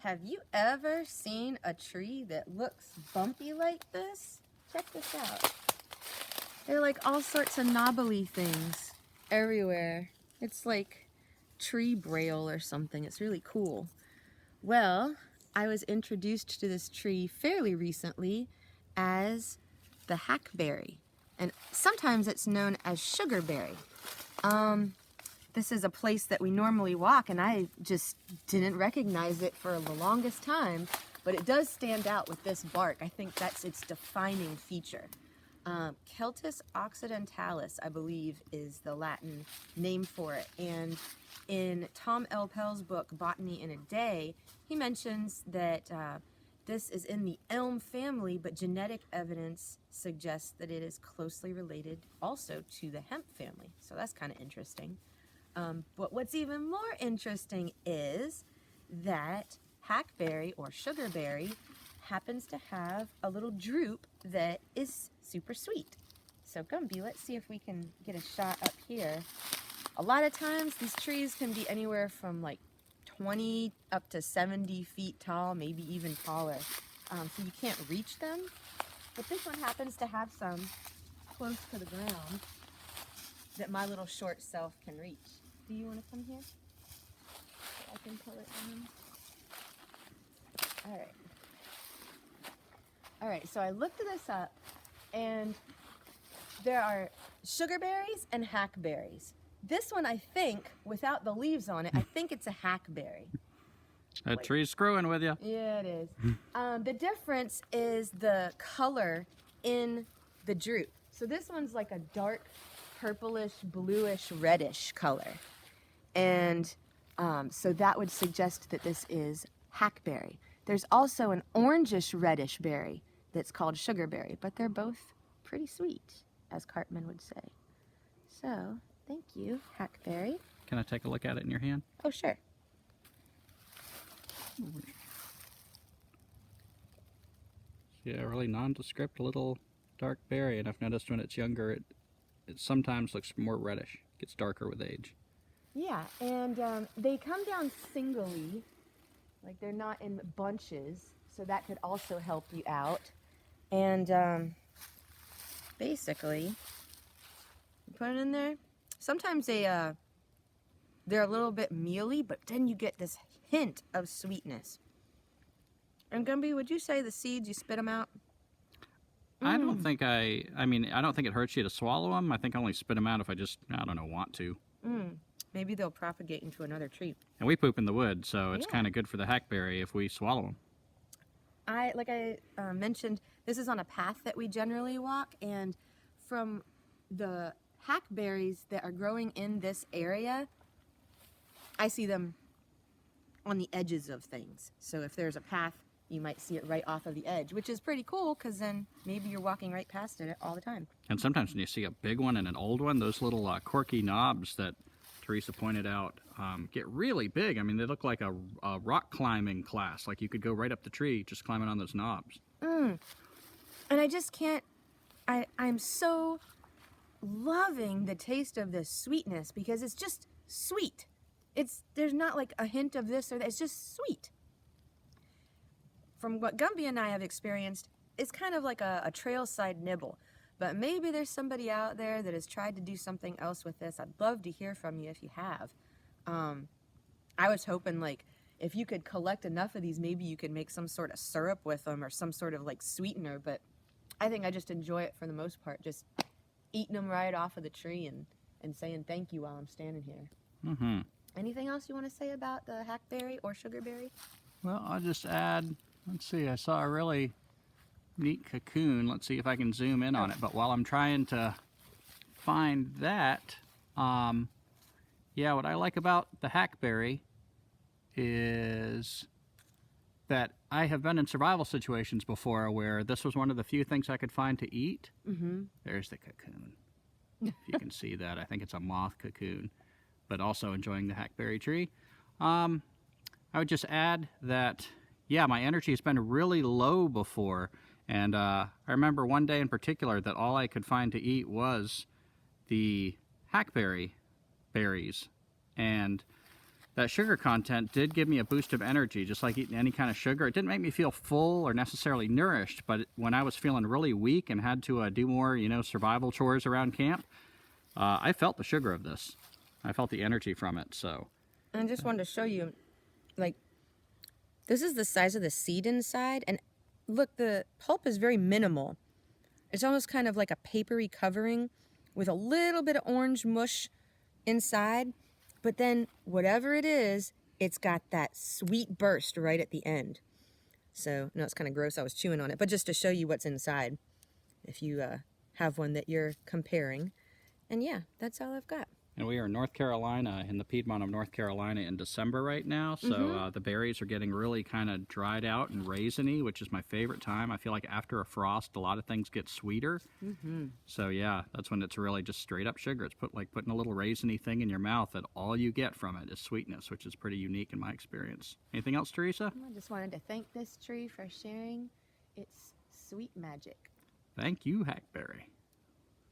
Have you ever seen a tree that looks bumpy like this? Check this out. There are like all sorts of knobbly things everywhere. It's like tree braille or something. It's really cool. Well, I was introduced to this tree fairly recently as the hackberry, and sometimes it's known as sugarberry. This is a place that we normally walk, and I just didn't recognize it for the longest time, but it does stand out with this bark. I think that's its defining feature. Celtis occidentalis, I believe, is the Latin name for it, and in Tom L. Pell's book, Botany in a Day, he mentions that this is in the elm family, but genetic evidence suggests that it is closely related also to the hemp family. So that's kind of interesting. But what's even more interesting is that hackberry or sugarberry happens to have a little drupe that is super sweet. So Gumby, let's see if we can get a shot up here. A lot of times these trees can be anywhere from like 20 up to 70 feet tall, maybe even taller. So you can't reach them. But this one happens to have some close to the ground that my little short self can reach. Do you want to come here? So I can pull it down. All right. All right, so I looked this up, and there are sugarberries and hackberries. This one, I think, without the leaves on it, I think it's a hackberry. That tree's screwing with you. Yeah, it is. The difference is the color in the drupe. So this one's like a dark purplish, bluish, reddish color. And so that would suggest that this is hackberry. There's also an orangish, reddish berry that's called sugarberry, but they're both pretty sweet, as Cartman would say. So, thank you, hackberry. Can I take a look at it in your hand? Oh, sure. Yeah, really nondescript little dark berry, and I've noticed when it's younger, it sometimes looks more reddish. It gets darker with age. Yeah, and they come down singly, like they're not in bunches, so that could also help you out. And basically, you put it in there. Sometimes they're a little bit mealy, but then you get this hint of sweetness. And Gumby, would you say the seeds, you spit them out? I don't think I don't think it hurts you to swallow them. I think I only spit them out if I don't know, want to. Maybe they'll propagate into another tree. And we poop in the wood, so it's kind of good for the hackberry if we swallow them. Like I mentioned, this is on a path that we generally walk, and from the hackberries that are growing in this area, I see them on the edges of things. So if there's a path, you might see it right off of the edge, which is pretty cool because then maybe you're walking right past it all the time. And sometimes when you see a big one and an old one, those little corky knobs that Teresa pointed out get really big. I mean, they look like a rock climbing class. Like you could go right up the tree just climbing on those knobs. And I just can't, I'm so loving the taste of this sweetness because it's just sweet. There's not like a hint of this or that, it's just sweet. From what Gumby and I have experienced, it's kind of like a trailside nibble. But maybe there's somebody out there that has tried to do something else with this. I'd love to hear from you if you have. I was hoping, like, if you could collect enough of these, maybe you could make some sort of syrup with them or some sort of, like, sweetener. But I think I just enjoy it for the most part, just eating them right off of the tree and saying thank you while I'm standing here. Anything else you want to say about the hackberry or sugarberry? Well, I'll just add, let's see, I saw a really neat cocoon. Let's see if I can zoom in on it. But while I'm trying to find that, yeah, what I like about the hackberry is that I have been in survival situations before where this was one of the few things I could find to eat. There's the cocoon. If you can see that, I think it's a moth cocoon, but also enjoying the hackberry tree. I would just add that, yeah, my energy has been really low before. And I remember one day in particular that all I could find to eat was the hackberry berries. And that sugar content did give me a boost of energy, just like eating any kind of sugar. It didn't make me feel full or necessarily nourished, but when I was feeling really weak and had to do more, you know, survival chores around camp, I felt the sugar of this. I felt the energy from it, so. I just wanted to show you, like, this is the size of the seed inside, and look, the pulp is very minimal. It's almost kind of like a papery covering with a little bit of orange mush inside, but then whatever it is, it's got that sweet burst right at the end. So, no, it's kind of gross. I was chewing on it, but just to show you what's inside, if you have one that you're comparing. And yeah, that's all I've got. And we are in North Carolina, in the Piedmont of North Carolina in December right now. So the berries are getting really kind of dried out and raisiny, which is my favorite time. I feel like after a frost, a lot of things get sweeter. So yeah, that's when it's really just straight up sugar. It's like putting a little raisiny thing in your mouth that all you get from it is sweetness, which is pretty unique in my experience. Anything else, Teresa? I just wanted to thank this tree for sharing its sweet magic. Thank you, Hackberry.